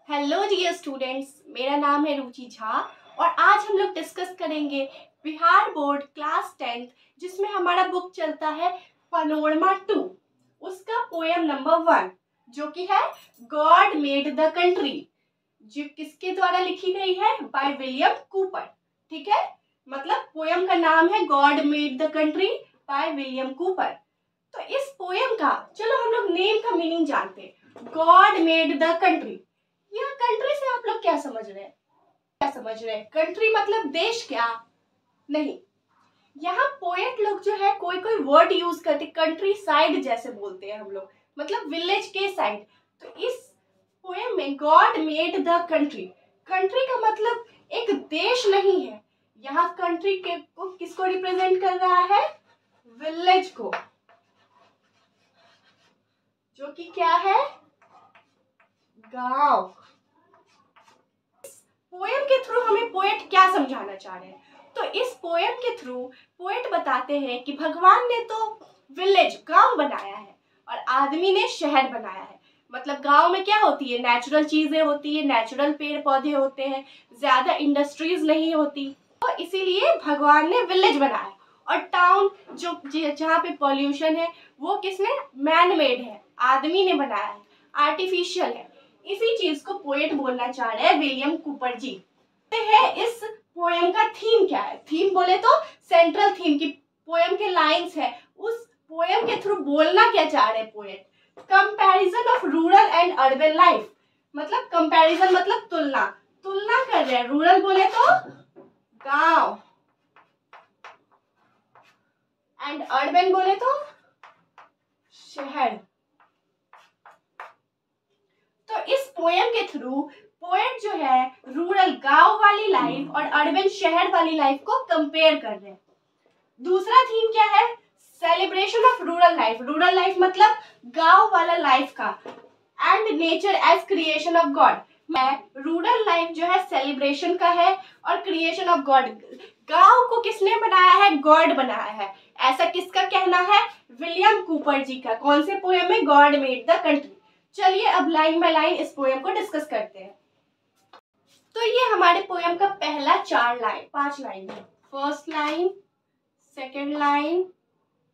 Hello dear students, मेरा नाम है रुचि झा और आज हम लोग डिस्कस करेंगे बिहार बोर्ड क्लास 10th जिसमें हमारा बुक चलता है पैनोरमा 2, उसका पोएम नंबर 1 जो कि है गॉड मेड द कंट्री, जो किसके द्वारा लिखी गई है? By William Cooper. ठीक है, मतलब पोएम का नाम है God made the country by William Cooper. तो इस पोएम का चलो हम लोग नेम का मीनिंग जानते हैं। गॉड मेड द कंट्री, यह कंट्री से आप लोग क्या समझ रहे हैं? कंट्री मतलब देश क्या? नहीं, यहाँ पोएट लोग जो है कोई कोई वर्ड यूज करते, कंट्री साइड जैसे बोलते हैं हम लोग, मतलब विलेज के साइड। तो इस पोएम में God made the country, country का मतलब एक देश नहीं है। यहाँ कंट्री के को किसको रिप्रेजेंट कर रहा है? विलेज को, जो कि क्या है? गांव। पोएम के थ्रू हमें पोएट क्या समझाना चाह रहे हैं? तो इस पोएम के थ्रू पोएट बताते हैं कि भगवान ने तो विलेज गांव बनाया है और आदमी ने शहर बनाया है। मतलब गांव में क्या होती है? नेचुरल चीजें होती है, नेचुरल पेड़ पौधे होते हैं, ज्यादा इंडस्ट्रीज नहीं होती, तो इसीलिए भगवान ने विलेज बनाया। और टाउन जो जहाँ पे पॉल्यूशन है वो किसने? मैन मेड है, आदमी ने बनाया है, आर्टिफिशियल है। इसी चीज को पोएट बोलना चाह रहे हैं विलियम कूपर जी। है इस पोएम का थीम क्या है? थीम बोले तो सेंट्रल थीम की पोएम के लाइंस है, उस पोएम के थ्रू बोलना क्या चाह रहे हैं poet? Comparison of rural and urban life, मतलब कंपैरिजन मतलब तुलना, तुलना कर रहे हैं। रूरल बोले तो गांव एंड अर्बन बोले तो शहर। तो इस पोएम के थ्रू पोएट जो है रूरल गांव वाली लाइफ और अर्बन शहर वाली लाइफ को कंपेयर कर रहे हैं। दूसरा थीम क्या है? Celebration of rural life, rural life मतलब गांव वाला लाइफ का, and nature as creation of God. Rural life जो है सेलिब्रेशन का है और क्रिएशन ऑफ गॉड, गांव को किसने बनाया है? गॉड बनाया है। ऐसा किसका कहना है? विलियम कूपर जी का। कौन से पोएम में? God made the country. चलिए अब लाइन बाय लाइन इस पोएम को डिस्कस करते हैं। तो ये हमारे पोएम का पहला 5 लाइन है। First line, second line,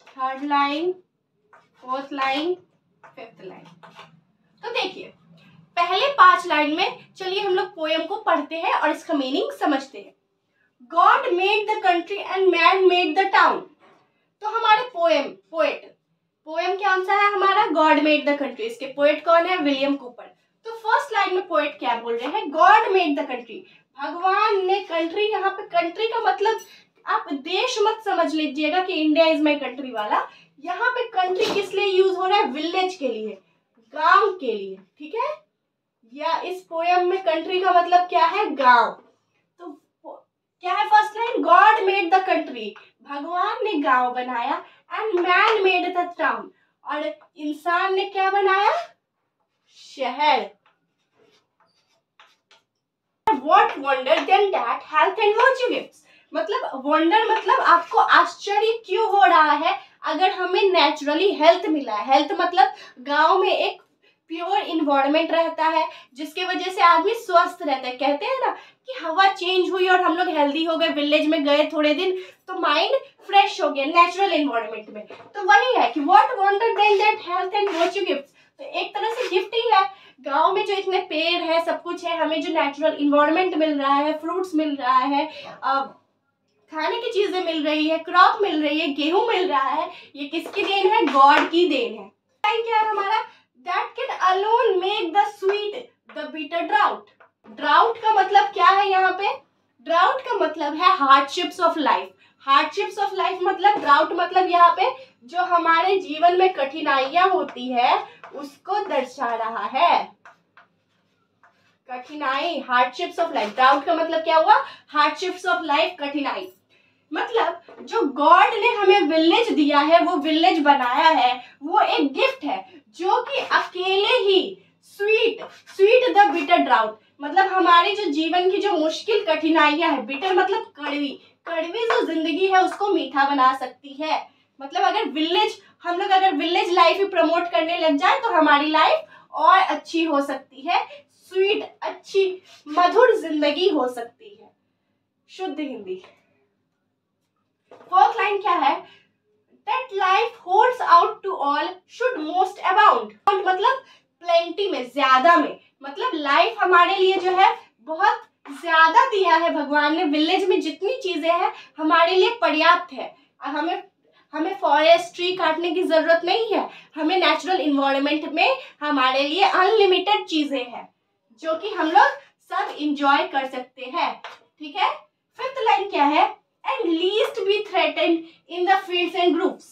third line, fourth line, fifth line. तो देखिए पहले 5 लाइन में चलिए हम लोग पोएम को पढ़ते हैं और इसका मीनिंग समझते हैं। God made the country and man made the town. तो हमारे पोएम कौन सा है हमारा? God made the country. इसके पोएट कौन है? William Cooper. तो फर्स्ट लाइन में पोएट क्या बोल रहे हैं? गॉड मेड द कंट्री, भगवान ने कंट्री। यहाँ पे कंट्री का मतलब आप देश मत समझ लीजिएगा कि इंडिया इज माई कंट्री वाला। यहाँ पे कंट्री किस लिए यूज हो रहा है? विलेज के लिए, गांव के लिए। ठीक है, या इस पोएम में कंट्री का मतलब क्या है? गांव। तो क्या है first line? God made the country, भगवान ने गांव बनाया, and man made the town, और इंसान ने क्या बनाया? शहर। What wonder then that health and virtue gifts, मतलब वंडर मतलब आपको आश्चर्य क्यों हो रहा है अगर हमें नेचुरली हेल्थ मिला है। हेल्थ मतलब गांव में एक प्योर इन्वायरमेंट रहता है जिसके वजह से आदमी स्वस्थ रहता है। कहते हैं ना कि हवा चेंज हुई और हम लोग हेल्दी हो गए, विलेज में गए थोड़े दिन तो माइंड फ्रेश हो गया नेचुरल इन्वायरमेंट में। तो वही है कि what wonder then that health and virtue gifts, तो एक तरह से गिफ्ट ही है। गांव में जो इतने पेड़ है, सब कुछ है, हमें जो नेचुरल इन्वायरमेंट मिल रहा है, फ्रूट्स मिल रहा है, खाने की चीजें मिल रही है, क्रॉप मिल रही है, गेहूं मिल रहा है, ये किसकी देन है? गॉड की देन है। क्या है हमारा? That can alone make the sweet the bitter drought. Drought का मतलब क्या है यहाँ पे? ड्राउट का मतलब है hardships of life. Hardships of life मतलब ड्राउट मतलब यहाँ पे जो हमारे जीवन में कठिनाइयां होती है उसको दर्शा रहा है। कठिनाई, हार्डशिप्स ऑफ लाइफ। ड्राउट का मतलब क्या हुआ? हार्डशिप्स ऑफ लाइफ, कठिनाई। मतलब जो गॉड ने हमें विलेज दिया है, वो विलेज बनाया है, वो एक गिफ्ट है जो कि अकेले ही स्वीट द बिटर ड्राउट, मतलब हमारे जो जीवन की जो मुश्किल कठिनाइयां है, बिटर मतलब कड़वी, कड़वी जो जिंदगी है उसको मीठा बना सकती है। मतलब अगर हम लोग अगर विलेज लाइफ ही प्रमोट करने लग जाए तो हमारी लाइफ और अच्छी हो सकती है। स्वीट अच्छी मधुर जिंदगी हो सकती है। शुद्ध हिंदी। फोर्थ लाइन क्या है? That life holds out to all should most abound। मतलब प्लेंटी में, ज्यादा में, मतलब लाइफ हमारे लिए जो है बहुत ज्यादा दिया है भगवान ने। विलेज में जितनी चीजें हैं हमारे लिए पर्याप्त है। हमें फॉरेस्ट ट्री काटने की जरूरत नहीं है। हमें नेचुरल इन्वायरमेंट में हमारे लिए अनलिमिटेड चीजें हैं जो कि हम लोग सब इंजॉय कर सकते हैं। ठीक है। फिफ्थ लाइन क्या है? And least be threatened in the fields and groups.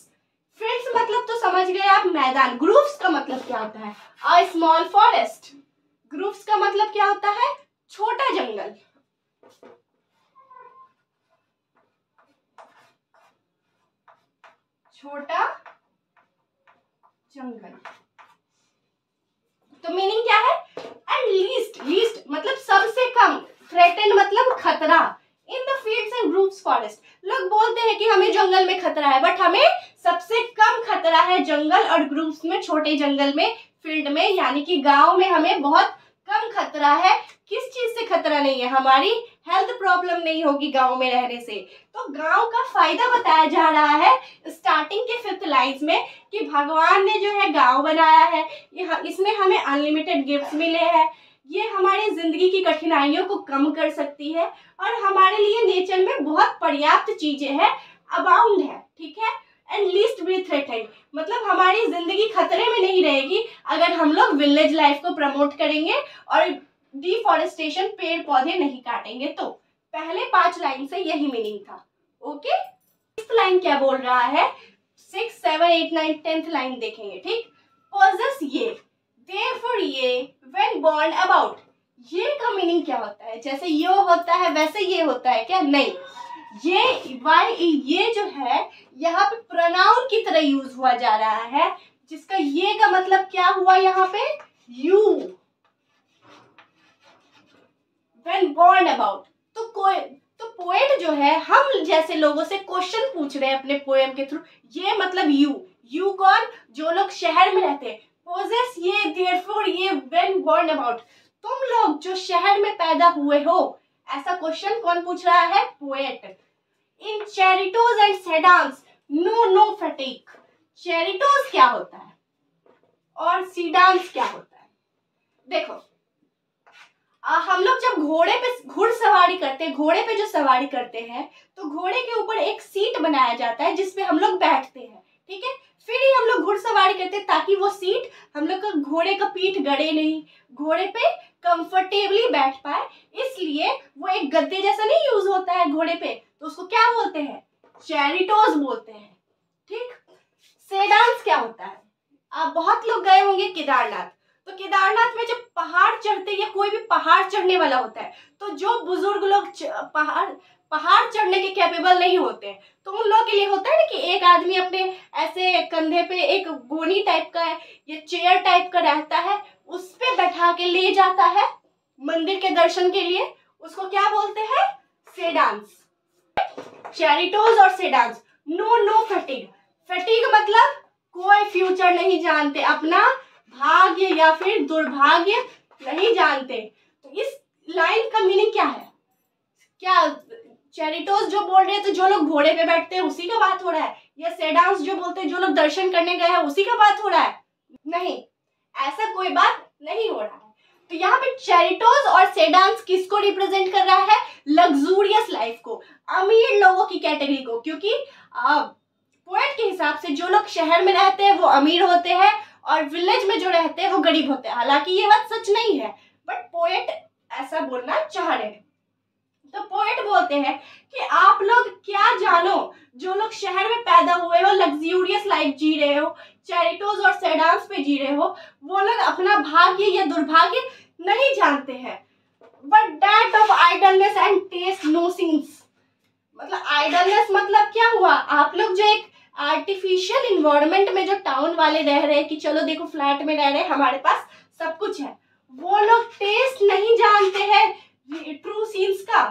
Fields मतलब तो समझ गए आप, मैदान। ग्रुप्स का मतलब क्या होता है? A small forest. ग्रुप्स का मतलब क्या होता है? छोटा जंगल। छोटा जंगल। तो मीनिंग क्या है? एंड लीस्ट, लीस्ट मतलब सबसे कम, थ्रेटेंड मतलब खतरा। इन the fields and groups forest. लोग बोलते हैं कि हमें जंगल में खतरा है, बट हमें सबसे कम खतरा है जंगल और ग्रुप्स में, छोटे जंगल में, फील्ड में, यानी कि गांव में हमें बहुत कम खतरा है। किस चीज से खतरा नहीं है? हमारी हेल्थ प्रॉब्लम नहीं होगी गांव में रहने से। तो गांव का फायदा बताया जा रहा है स्टार्टिंग के फिफ्थ लाइन्स में कि भगवान ने जो है गांव बनाया है, इसमें हमें अनलिमिटेड गिफ्ट्स मिले हैं, ये हमारी जिंदगी की कठिनाइयों को कम कर सकती है और हमारे लिए नेचर में बहुत पर्याप्त चीजें हैं, अबाउंड है। ठीक है। एंड लीस्ट बी थ्रेटेंड मतलब हमारी जिंदगी खतरे में नहीं रहेगी अगर हम लोग विलेज लाइफ को प्रमोट करेंगे और डिफॉरेस्टेशन, पेड़ पौधे नहीं काटेंगे। तो पहले 5 लाइन से यही मीनिंग था। ओके। सिक्स्थ लाइन क्या बोल रहा है? 6, 7, 8, 9, 10th लाइन देखेंगे। ठीक। पॉजेस ये, therefore ये, when born about। ये का मीनिंग क्या होता है? जैसे यो होता है वैसे ये होता है क्या? नहीं। ये जो है यहाँ पे प्रोनाउन की तरह यूज हुआ जा रहा है, जिसका ये का मतलब क्या हुआ यहाँ पे? यू। when born about। तो पोएट जो है हम जैसे लोगों से क्वेश्चन पूछ रहे हैं अपने पोएम के थ्रू। ये मतलब यू कौन? जो लोग शहर में रहते हैं। पोजेस ये, therefore ये, when born about तुम लोग जो शहर में पैदा हुए हो। ऐसा क्वेश्चन कौन पूछ रहा है? Poet. In chariots and sedans no fatigue. Chariots क्या होता है और सीडान्स क्या होता है? देखो, हम लोग जब घोड़े पे घुड़सवारी करते हैं, घोड़े पे जो सवारी करते हैं, तो घोड़े के ऊपर एक सीट बनाया जाता है जिसपे हम लोग बैठते हैं। ठीक है। फिर ही हम लोग घुड़सवारी करते हैं ताकि वो सीट हम लोग का, घोड़े का पीठ गड़े नहीं, घोड़े पे कंफर्टेबली बैठ पाए। इसलिए वो एक गद्दे जैसा नहीं यूज होता है घोड़े पे, तो उसको क्या बोलते हैं? चैरिटोज बोलते हैं। ठीक। सेडान्स क्या होता है? आप बहुत लोग गए होंगे केदारनाथ, तो केदारनाथ में जब पहाड़ चढ़ते या कोई भी पहाड़ चढ़ने वाला होता है, तो जो बुजुर्ग लोग पहाड़ चढ़ने के कैपेबल नहीं होते, तो उन लोगों के लिए होता है ना कि एक आदमी अपने ऐसे कंधे पे एक गोनी टाइप का या चेयर टाइप का रहता है, उस पे बैठा के ले जाता है मंदिर के दर्शन के लिए। उसको क्या बोलते हैं? सेडान्स। चैरिटोज और सेडान्स। No fatigue. फटीग मतलब कोई फ्यूचर नहीं जानते, अपना भाग्य या फिर दुर्भाग्य नहीं जानते। तो इस लाइन का मीनिंग क्या है? क्या चैरिटोज जो बोल रहे हैं तो जो लोग घोड़े पे बैठते हैं उसी का बात हो रहा है, या सेडान्स जो बोलते हैं जो लोग दर्शन करने गए हैं उसी का बात हो रहा है? नहीं, ऐसा कोई बात नहीं हो रहा है। तो यहाँ पे चैरिटोज और सेडान्स किसको रिप्रेजेंट कर रहा है? लग्जूरियस लाइफ को, अमीर लोगों की कैटेगरी को। क्योंकि पोएट के हिसाब से जो लोग शहर में रहते हैं वो अमीर होते हैं और विलेज में जो रहते हैं वो गरीब होते हैं। हालांकि ये बात सच नहीं है, बट पोएट ऐसा बोलना चाह रहे हैं। तो पोएट बोलते हैं कि आप लोग क्या जानो, जो लोग शहर में पैदा हुए हो, लग्जूरियस लाइफ जी रहे हो, चैरिटोज और सेडान्स पे जी रहे हो, वो लोग अपना भाग्य या दुर्भाग्य नहीं जानते हैं। But that of idleness and taste no scenes. मतलब आइडलनेस मतलब क्या हुआ? आप लोग जो एक आर्टिफिशियल इन्वायरमेंट में जो टाउन वाले रह रहे हैं कि चलो देखो फ्लैट में रह रहे हैं, हमारे पास सब कुछ है, वो लोग टेस्ट नहीं जानते हैं ट्रू सीन्स का।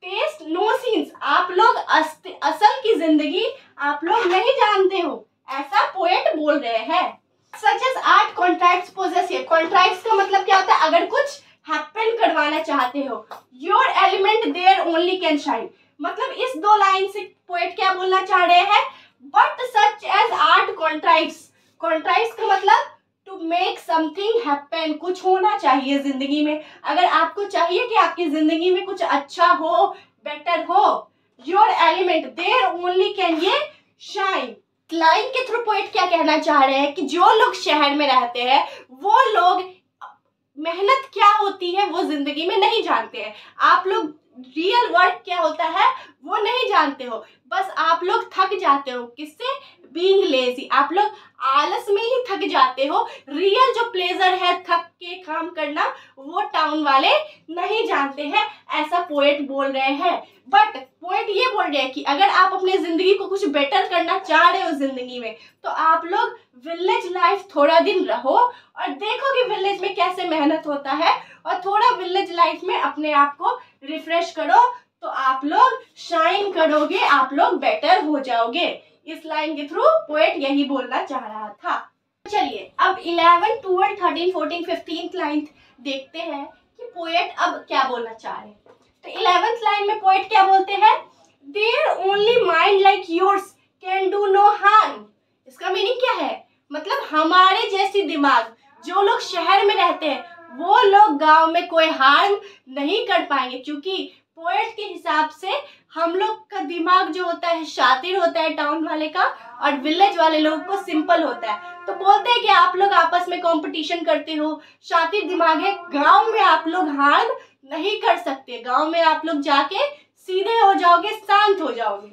Taste no scenes. आप लोग असल की जिंदगी आप लोग नहीं जानते हो, ऐसा पोएट बोल रहे हैं। Such as art contracts poses. Contracts का मतलब क्या होता है? अगर कुछ हैपन करवाना चाहते हो, your element there only can shine. मतलब इस दो लाइन से पोएट क्या बोलना चाह रहे हैं, बट सच एज आर्ट कॉन्ट्राइव्स। कॉन्ट्राइव्स का मतलब टू मेक समथिंग हैपन, कुछ होना चाहिए जिंदगी में। अगर आपको चाहिए कि आपकी जिंदगी में कुछ अच्छा हो, बेटर हो, your element there only can ये शाइन। लाइन के थ्रू पोएट क्या कहना चाह रहे हैं कि जो लोग शहर में रहते हैं वो लोग मेहनत क्या होती है वो जिंदगी में नहीं जानते हैं। आप लोग रियल वर्क क्या होता है वो नहीं जानते हो, बस आप लोग थक जाते हो। किससे? Being lazy. आप लोग आलस में ही थक जाते हो। रियल जो प्लेजर है थक के काम करना वो टाउन वाले नहीं जानते हैं, ऐसा पोएट बोल रहे हैं। बट पोएट ये बोल रहे हैं कि अगर आप अपनी जिंदगी को कुछ बेटर करना चाह रहे हो जिंदगी में, तो आप लोग विलेज लाइफ थोड़ा दिन रहो और देखो कि विलेज में कैसे मेहनत होता है, और थोड़ा विलेज लाइफ में अपने आप को रिफ्रेश करो, तो आप लोग शाइन करोगे, आप लोग बेटर हो जाओगे। इस लाइन के थ्रू पोएट यही बोलना चाह रहा था। चलिए अब 11, 12, 13, 14, 15 लाइन देखते हैं कि पोएट अब क्या बोलना चाह रहे हैं। तो 11th लाइन में पोएट क्या बोलते हैं, there only mind like yours can do no harm. इसका मीनिंग क्या है, मतलब हमारे जैसी दिमाग जो लोग शहर में रहते हैं वो लोग गांव में कोई हार्म नहीं कर पाएंगे, क्योंकि पोएट के हिसाब से हम लोग का दिमाग जो होता है शातिर होता है टाउन वाले का, और विलेज वाले लोगों को सिंपल होता है। तो बोलते हैं कि आप लोग आपस में कंपटीशन करते हो, शातिर दिमाग है, गांव में आप लोग हार्म नहीं कर सकते, गांव में आप लोग जाके सीधे हो जाओगे, शांत हो जाओगे।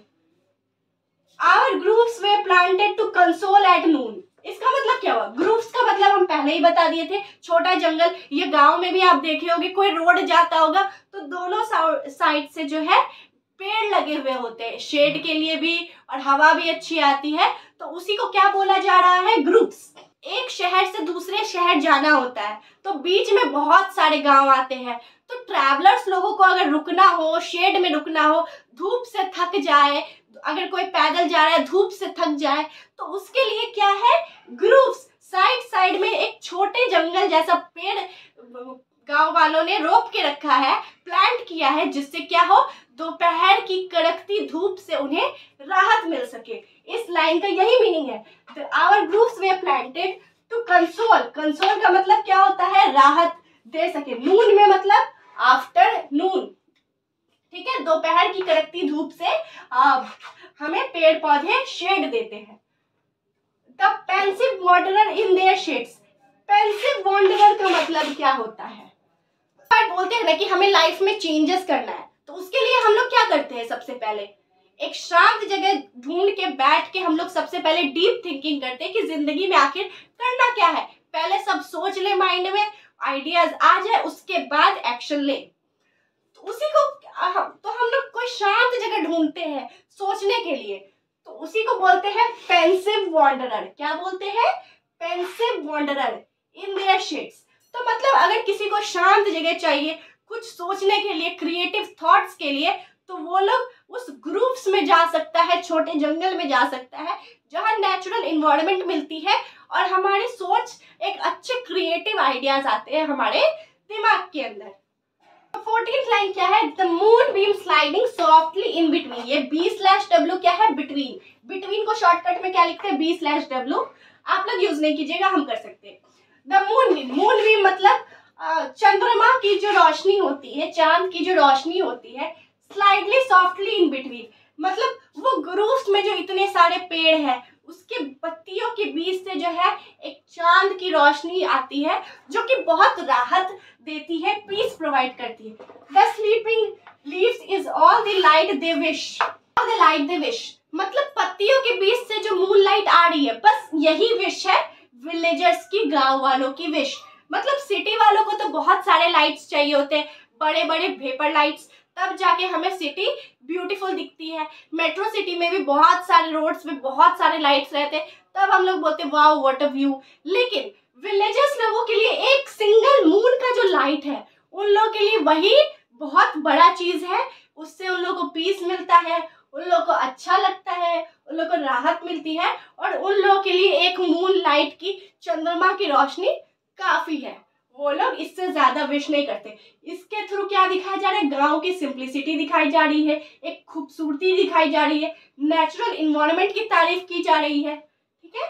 Our groups were planted to console at noon। इसका मतलब क्या हुआ, ग्रुप्स का मतलब हम पहले ही बता दिए थे, छोटा जंगल। ये गांव में भी आप देखे होगे, कोई रोड जाता होगा तो दोनों साइड से जो है पेड़ लगे हुए होते हैं, शेड के लिए भी और हवा भी अच्छी आती है, तो उसी को क्या बोला जा रहा है, ग्रुप्स। एक शहर से दूसरे शहर जाना होता है तो बीच में बहुत सारे गांव आते हैं, तो ट्रैवलर्स लोगों को अगर रुकना हो, शेड में रुकना हो, धूप से थक जाए, अगर कोई पैदल जा रहा है धूप से थक जाए, तो उसके लिए क्या है, ग्रुप्स। साइड साइड में एक छोटे जंगल जैसा पेड़ गांव वालों ने रोप के रखा है, प्लांट किया है, जिससे क्या हो, दोपहर की कड़कती धूप से उन्हें राहत मिल सके। इस लाइन का यही मीनिंग है, our groups we planted to console. Console का मतलब क्या होता है, राहत दे सके। नून में मतलब आफ्टर नून, ठीक है, दोपहर की कड़कती धूप से हमें पेड़ पौधे शेड देते हैं। The pensive wanderer in their shades. Pensive wanderer का मतलब क्या होता है, बोलते हैं ना कि हमें लाइफ में चेंजेस करना है, तो उसके लिए हम लोग क्या करते हैं, सबसे पहले एक शांत जगह ढूंढ के बैठ के हम लोग सबसे पहले डीप थिंकिंग करते हैं कि जिंदगी में आखिर करना क्या है। पहले सब सोच ले, माइंड में आइडियाज आ जाए, उसके बाद एक्शन ले। तो उसी को तो हम लोग कोई शांत जगह ढूंढते हैं सोचने के लिए, तो उसी को बोलते हैं पेंसिव वॉन्डरर। क्या बोलते हैं, pensive wanderer in their shades. तो मतलब अगर किसी को शांत जगह चाहिए कुछ सोचने के लिए, क्रिएटिव थॉट्स के लिए, तो वो लोग उस ग्रुप्स में जा सकता है, छोटे जंगल में जा सकता है, जहाँ नेचुरल इन्वायरमेंट मिलती है और हमारी सोच एक अच्छे क्रिएटिव आइडियाज आते हैं हमारे दिमाग के अंदर। 14th लाइन क्या है, the moon beam sliding softly in between. ये B/W क्या है, बिटवीन। बिटवीन को शॉर्टकट में क्या लिखते हैं, B/W। आप लोग यूज नहीं कीजिएगा, हम कर सकते हैं। The moon beam, moon beam मतलब चंद्रमा की जो रोशनी होती है, चांद की जो रोशनी होती है, स्लाइडली सॉफ्टली इन बिटवीन मतलब वो ग्रुप्स में जो इतने सारे पेड़ हैं उसके पत्तियों के बीच से जो है एक चांद की रोशनी आती है, जो कि बहुत राहत देती है, पीस प्रोवाइड करती है। The sleeping leaves is all the light they wish, all the light they wish मतलब पत्तियों के बीच से जो मून लाइट आ रही है, बस यही विश है विलेजर्स की, गांव वालों की विश। मतलब सिटी वालों को तो बहुत सारे लाइट्स चाहिए होते हैं, बड़े बड़े वेपर लाइट्स, तब जाके हमें सिटी ब्यूटीफुल दिखती है। मेट्रो सिटी में भी बहुत सारे रोड्स में बहुत सारे लाइट्स रहते हैं, तब हम लोग बोलते हैं वाओ व्हाट अ व्यू। लेकिन विलेजर्स लोगों के लिए एक सिंगल मून का जो लाइट है, उन लोगों के लिए वही बहुत बड़ा चीज है। उससे उन लोगों को पीस मिलता है, उन लोगों को अच्छा लगता है, उन लोगों को राहत मिलती है, और उन लोगों के लिए एक मून लाइट की, चंद्रमा की रोशनी काफी है। वो लोग इससे ज्यादा विश नहीं करते। इसके थ्रू क्या दिखाया जा रहा है, गांव की सिंप्लिसिटी दिखाई जा रही है, एक खूबसूरती दिखाई जा रही है, नेचुरल इन्वायरमेंट की तारीफ की जा रही है। ठीक है,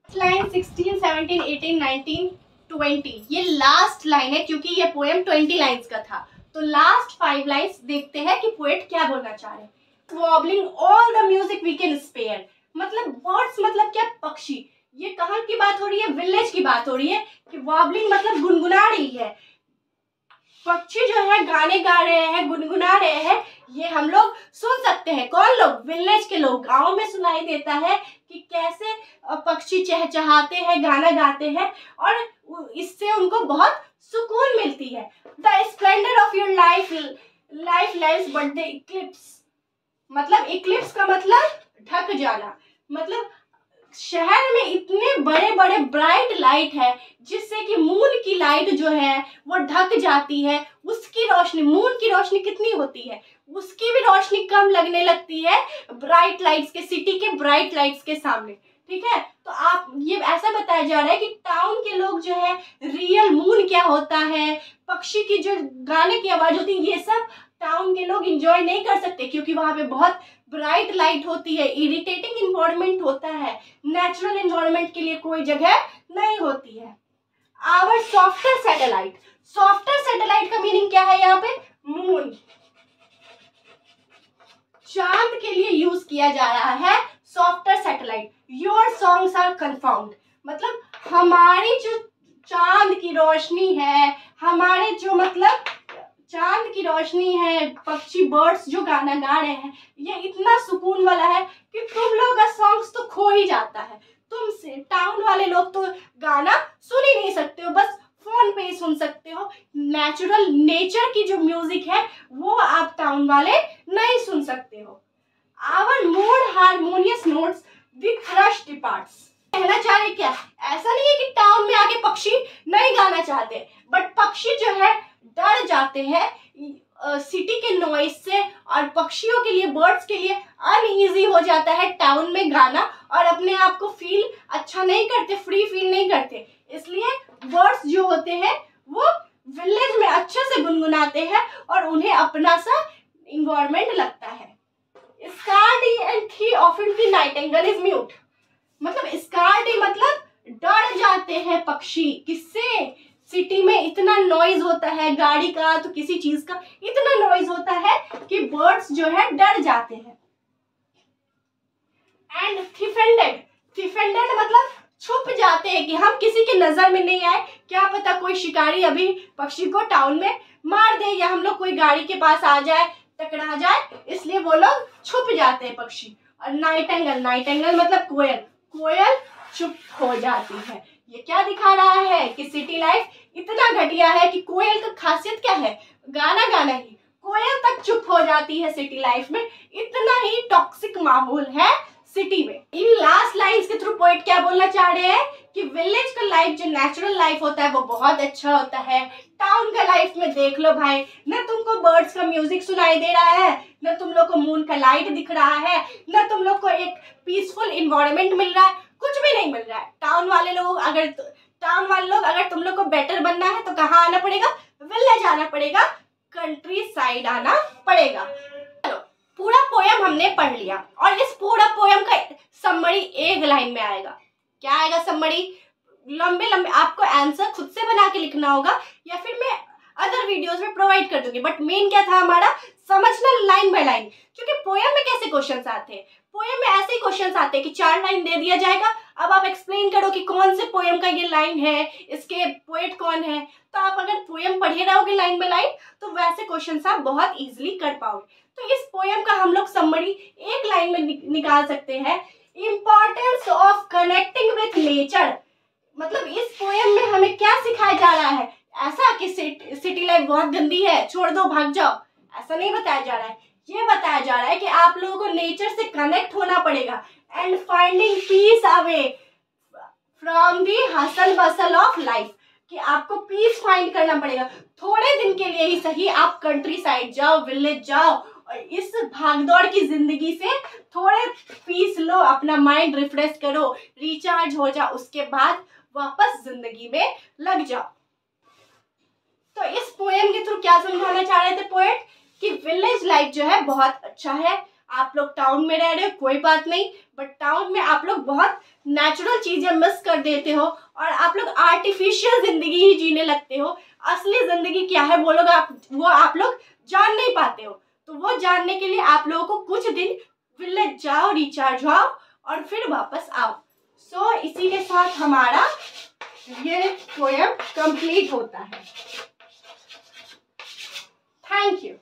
लाइन 16, 17, 18, 19, 20 ये लास्ट लाइन है, क्योंकि ये पोएम 20 लाइन्स का था। तो लास्ट 5 लाइन्स देखते हैं कि पोएट क्या बोलना चाह रहे हैं। Warbling all the music we can spare, मतलब बर्ड्स मतलब क्या, पक्षी। ये कहाँ की बात हो रही है, विलेज की बात हो रही है कि वॉबलिंग मतलब गुनगुना रही है, पक्षी जो है गाने गा रहे हैं, गुनगुना रहे हैं, ये हम लोग सुन सकते हैं। कौन लोग, विलेज के लोग। गांव में सुनाई देता है कि कैसे पक्षी चहचहाते हैं, गाना गाते हैं, और इससे उनको बहुत सुकून मिलती है। The splendour of your life lives but the Eclipse, मतलब इक्लिप्स का मतलब ढक जाना, मतलब शहर में इतने बड़े बड़े ब्राइट लाइट है जिससे कि मून की लाइट जो है वो ढक जाती है, उसकी रोशनी, मून की रोशनी कितनी होती है, उसकी भी रोशनी कम लगने लगती है ब्राइट लाइट्स के, सिटी के ब्राइट लाइट्स के सामने। ठीक है, तो आप ये ऐसा बताया जा रहा है कि टाउन के लोग जो है रियल मून क्या होता है, पक्षी की जो गाने की आवाज होती है, ये सब टाउन के लोग एंजॉय नहीं कर सकते, क्योंकि वहां पे बहुत ब्राइट लाइट होती है, इरिटेटिंग इन्वायरमेंट होता है, नेचुरल इन्वायरमेंट के लिए कोई जगह नहीं होती है। Our softer satellite, softer satellite का मीनिंग क्या है यहाँ पे, मून, चांद के लिए यूज किया जा रहा है softer satellite. Your songs are confound, मतलब हमारी जो चांद की रोशनी है, हमारे जो मतलब चांद की रोशनी है, पक्षी बर्ड्स जो गाना गा रहे हैं, ये इतना सुकून वाला है कि तुम लोग का सॉन्ग्स तो खो ही जाता है। तुम से टाउन वाले लोग तो गाना सुन ही नहीं सकते हो, बस फोन पे ही सुन सकते हो। नेचुरल नेचर की जो म्यूजिक है वो आप टाउन वाले नहीं सुन सकते हो। Our mood harmonious notes the thrush departs, कहना चाह रहे क्या, ऐसा नहीं है कि टाउन में आके पक्षी नहीं गाना चाहते, बट पक्षी जो है डर जाते हैं सिटी के नॉइज से, और पक्षियों के लिए, बर्ड्स के लिए अनईजी हो जाता है टाउन में गाना, और अपने आप को फील अच्छा नहीं करते, फ्री फील नहीं करते। इसलिए बर्ड्स जो होते हैं वो विलेज में अच्छे से गुनगुनाते हैं और उन्हें अपना सा इन्वायरमेंट लगता है। स्कार्डी एंड थी often the Nightingale is mute, मतलब स्कार्डी मतलब डर जाते हैं पक्षी, किससे, सिटी में इतना नॉइज होता है, गाड़ी का तो किसी चीज का इतना नॉइज होता है कि बर्ड्स जो है डर जाते हैं। एंड थिफेंडेड, थिफेंडेड मतलब छुप जाते हैं कि हम किसी की नजर में नहीं आए, क्या पता कोई शिकारी अभी पक्षी को टाउन में मार दे, या हम लोग कोई गाड़ी के पास आ जाए, टकरा जाए, इसलिए वो लोग छुप जाते हैं पक्षी। और नाइटिंगेल, नाइटिंगेल मतलब कोयल, कोयल चुप हो जाती है। ये क्या दिखा रहा है कि सिटी लाइफ इतना घटिया है कि कोयल का खासियत क्या है, गाना गाना ही, कोयल तक चुप हो जाती है सिटी लाइफ में, इतना ही टॉक्सिक माहौल है सिटी में। इन लास्ट लाइंस के थ्रू पोएट क्या बोलना चाह रहे हैं कि विलेज का लाइफ जो नेचुरल लाइफ होता है वो बहुत अच्छा होता है। टाउन का लाइफ में देख लो भाई, न तुमको बर्ड्स का म्यूजिक सुनाई दे रहा है, न तुम लोग को मून का लाइट दिख रहा है, न तुम लोग को एक पीसफुल इन्वायरमेंट मिल रहा है, कुछ भी नहीं मिल रहा है। टाउन वाले लोग अगर तुम लोग को बेटर बनना है तो कहाँ आना पड़ेगा, विलेज आना पड़ेगा, कंट्री साइड आना पड़ेगा। चलो पूरा पोयम हमने पढ़ लिया, और इस पूरा पोयम का समरी एक लाइन में आएगा। क्या आएगा समरी, लंबे लंबे आपको आंसर खुद से बना के लिखना होगा, या फिर मैं अदर वीडियोस में प्रोवाइड कर दूंगी, बट मेन क्या था हमारा, समझना लाइन बाय लाइन। क्योंकि पोयम में कैसे क्वेश्चंस आते हैं, पोयम में ऐसे ही क्वेश्चंस आते हैं कि 4 लाइन दे दिया जाएगा, अब आप एक्सप्लेन करो कि कौन से पोयम का ये लाइन है, इसके पोएट कौन है। तो आप अगर पोयम पढ़े रहोगे लाइन बाय लाइन तो वैसे क्वेश्चंस आप बहुत इजीली कर पाओगे। तो इस पोयम का हम लोग समरी एक लाइन में निकाल सकते हैं। Importance of connecting with nature, मतलब इस पोयम में हमें क्या सिखाया जा रहा है, ऐसा कि सिटी लाइफ बहुत गंदी है, छोड़ दो भाग जाओ, ऐसा नहीं बताया जा रहा है। ये बताया जा रहा है कि आप लोगों को नेचर से कनेक्ट होना पड़ेगा, and finding peace away from the hustle bustle of life, कि आपको पीस फाइंड करना पड़ेगा। थोड़े दिन के लिए ही सही आप कंट्री साइड जाओ, विलेज जाओ, और इस भागदौड़ की जिंदगी से थोड़े पीस लो, अपना माइंड रिफ्रेश करो, रिचार्ज हो जाओ, उसके बाद वापस जिंदगी में लग जाओ। तो इस पोएम के थ्रू क्या समझाना चाह रहे थे पोएट कि विलेज लाइफ जो है बहुत अच्छा है। आप लोग टाउन में रह रहे हो कोई बात नहीं, बट टाउन में आप लोग बहुत नेचुरल चीजें मिस कर देते हो और आप लोग आर्टिफिशियल जिंदगी ही जीने लगते हो। असली जिंदगी क्या है वो आप लोग जान नहीं पाते हो। तो वो जानने के लिए आप लोगों को कुछ दिन विलेज जाओ, रिचार्ज हो और फिर वापस आओ। सो इसी के साथ हमारा ये पोएम कंप्लीट होता है। Thank you.